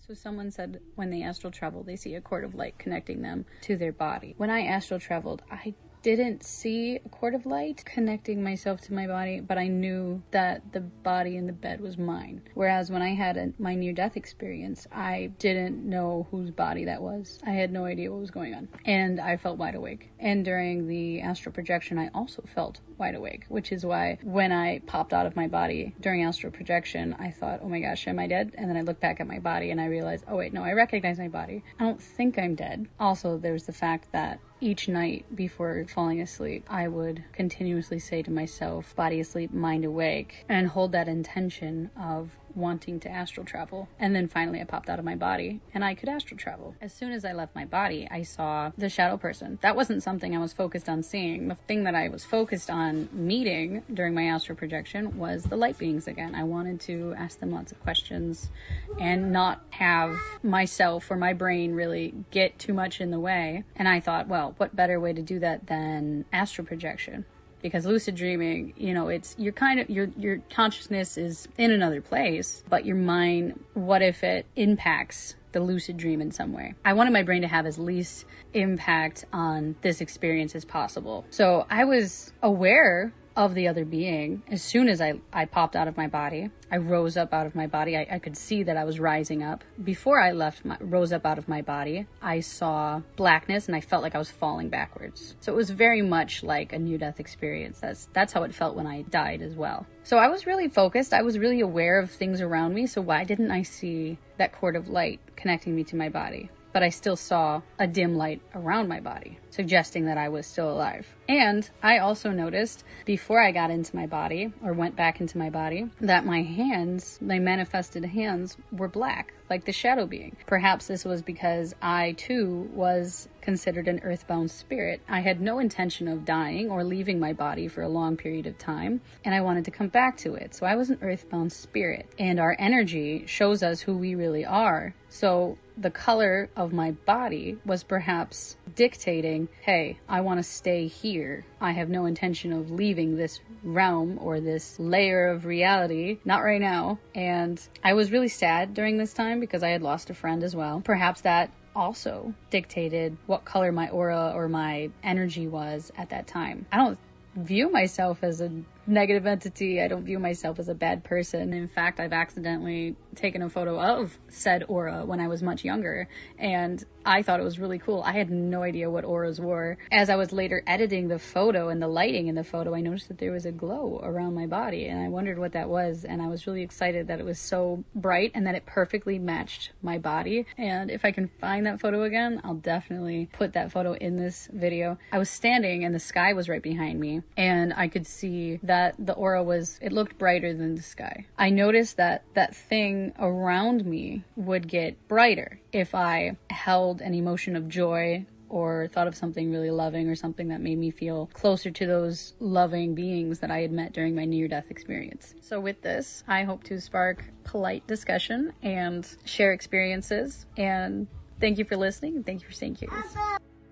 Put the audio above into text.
So someone said when they astral travel, they see a cord of light connecting them to their body. When I astral traveled, I didn't see a cord of light connecting myself to my body, but I knew that the body in the bed was mine. Whereas when I had my near-death experience, I didn't know whose body that was. I had no idea what was going on. And I felt wide awake. And during the astral projection, I also felt wide awake, which is why when I popped out of my body during astral projection, I thought, oh my gosh, am I dead? And then I looked back at my body and I realized, oh wait, no, I recognize my body. I don't think I'm dead. Also, there's the fact that each night before falling asleep, I would continuously say to myself, body asleep, mind awake, and hold that intention of wanting to astral travel. And then finally I popped out of my body and I could astral travel. As soon as I left my body, I saw the shadow person. That wasn't something I was focused on seeing. The thing that I was focused on meeting during my astral projection was the light beings again. I wanted to ask them lots of questions and not have myself or my brain really get too much in the way. And I thought, well, what better way to do that than astral projection? Because lucid dreaming, you know, it's your consciousness is in another place, but your mind, what if it impacts the lucid dream in some way? I wanted my brain to have as least impact on this experience as possible. So I was aware of the other being. As soon as I popped out of my body, I rose up out of my body. I could see that I was rising up. Before I rose up out of my body, I saw blackness and I felt like I was falling backwards. So it was very much like a near-death experience. That's how it felt when I died as well. So I was really focused. I was really aware of things around me. So why didn't I see that cord of light connecting me to my body? But I still saw a dim light around my body, suggesting that I was still alive. And I also noticed before I got into my body, or went back into my body, that my hands, my manifested hands, were black, like the shadow being. Perhaps this was because I too was considered an earthbound spirit. I had no intention of dying or leaving my body for a long period of time, and I wanted to come back to it. So I was an earthbound spirit, and our energy shows us who we really are. So the color of my body was perhaps dictating, hey, I want to stay here. I have no intention of leaving this realm or this layer of reality, not right now. And I was really sad during this time because I had lost a friend as well. Perhaps that also dictated what color my aura or my energy was at that time. I don't view myself as a negative entity. I don't view myself as a bad person. In fact, I've accidentally taken a photo of said aura when I was much younger, and I thought it was really cool. I had no idea what auras were. As I was later editing the photo and the lighting in the photo, I noticed that there was a glow around my body, and I wondered what that was, and I was really excited that it was so bright and that it perfectly matched my body. And if I can find that photo again, I'll definitely put that photo in this video. I was standing and the sky was right behind me, and I could see that the aura it looked brighter than the sky. I noticed that that thing around me would get brighter if I held an emotion of joy or thought of something really loving or something that made me feel closer to those loving beings that I had met during my near-death experience. So with this, I hope to spark polite discussion and share experiences. And thank you for listening, and thank you for staying curious.